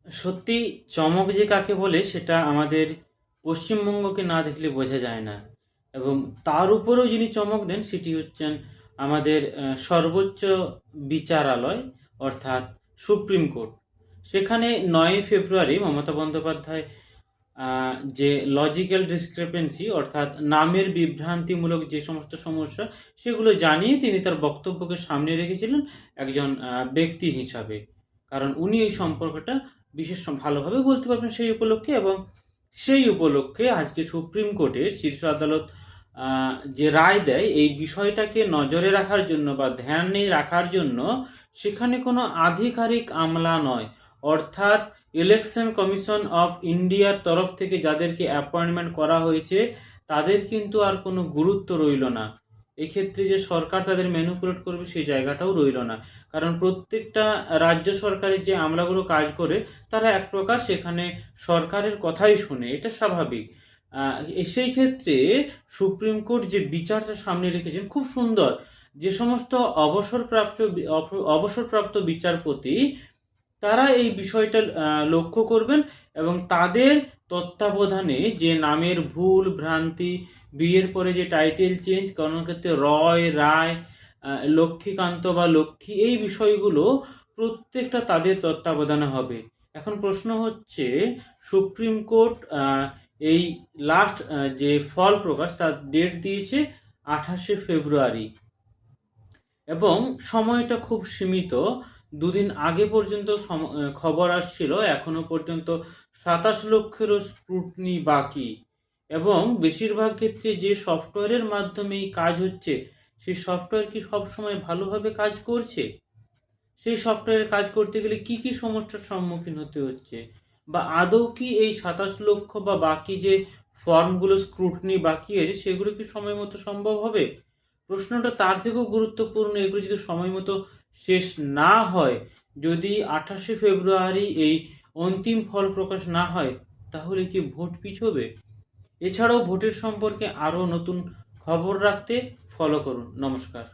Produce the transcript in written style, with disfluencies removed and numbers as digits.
সত্যি চমক যে কাকে বলে সেটা আমাদের পশ্চিমবঙ্গকে না দেখলে বোঝা যায় না। এবং তার উপরেও যিনি চমক দেন সেটি হচ্ছেন আমাদের সর্বোচ্চ বিচারালয়, অর্থাৎ সুপ্রিম কোর্ট। সেখানে 9ই ফেব্রুয়ারি মমতা বন্দ্যোপাধ্যায় যে লজিক্যাল ডিসক্রিপেন্সি, অর্থাৎ নামের বিভ্রান্তিমূলক যে সমস্ত সমস্যা, সেগুলো জানিয়ে তিনি তার বক্তব্যকে সামনে রেখেছিলেন একজন ব্যক্তি হিসাবে। কারণ উনি এই সম্পর্কটা বিশেষ ভালোভাবে বলতে পারবেন সেই উপলক্ষে। এবং সেই উপলক্ষে আজকে সুপ্রিম কোর্টের শীর্ষ আদালত যে রায় দেয় এই বিষয়টাকে নজরে রাখার জন্য বা ধ্যানে রাখার জন্য, সেখানে কোনো আধিকারিক আমলা নয়, অর্থাৎ ইলেকশন কমিশন অফ ইন্ডিয়ার তরফ থেকে যাদেরকে অ্যাপয়েন্টমেন্ট করা হয়েছে তাদের কিন্তু আর কোনো গুরুত্ব রইল না। এক্ষেত্রে যে সরকার তাদের ম্যানিপুলেট করবে সেই জায়গাটাও রইল না। কারণ প্রত্যেকটা রাজ্য সরকারের যে আমলাগুলো কাজ করে তারা এক প্রকার সেখানে সরকারের কথাই শোনে, এটা স্বাভাবিক। সেই ক্ষেত্রে সুপ্রিম কোর্ট যে বিচারটা সামনে রেখেছেন খুব সুন্দর। যে সমস্ত অবসরপ্রাপ্ত বিচারপতি তারা এই বিষয়টা লক্ষ্য করবেন এবং তাদের তত্ত্বাবধানে যে নামের ভুল ভ্রান্তি, বিয়ের পরে যে টাইটেল চেঞ্জ, কোনো ক্ষেত্রে রয় রায়, লক্ষ্মীকান্ত বা লক্ষ্মী, এই বিষয়গুলো প্রত্যেকটা তাদের তত্ত্বাবধানে হবে। এখন প্রশ্ন হচ্ছে, সুপ্রিম কোর্ট এই লাস্ট যে ফল প্রকাশ তার ডেট দিয়েছে 28শে ফেব্রুয়ারি, এবং সময়টা খুব সীমিত। দুদিন আগে পর্যন্ত খবর আসছিল এখনো পর্যন্ত 27 লক্ষেরও স্ক্রুটনি বাকি। এবং বেশিরভাগ ক্ষেত্রে যে সফটওয়্যারের মাধ্যমে এই কাজ হচ্ছে সেই সফটওয়্যার কি সবসময় ভালোভাবে কাজ করছে? সেই সফটওয়্যারে কাজ করতে গেলে কি কি সমস্যার সম্মুখীন হতে হচ্ছে? বা আদৌ কি এই 27 লক্ষ বা বাকি যে ফর্মগুলো স্ক্রুটনি বাকি আছে সেগুলো কি সময় মতো সম্ভব হবে? প্রশ্নটা তার থেকেও গুরুত্বপূর্ণ, এগুলো যদি সময় মতো শেষ না হয়, যদি 28শে ফেব্রুয়ারি এই অন্তিম ফল প্রকাশ না হয়, তাহলে কি ভোট পিছবে? এছাড়াও ভোটের সম্পর্কে আরও নতুন খবর রাখতে ফলো করুন। নমস্কার।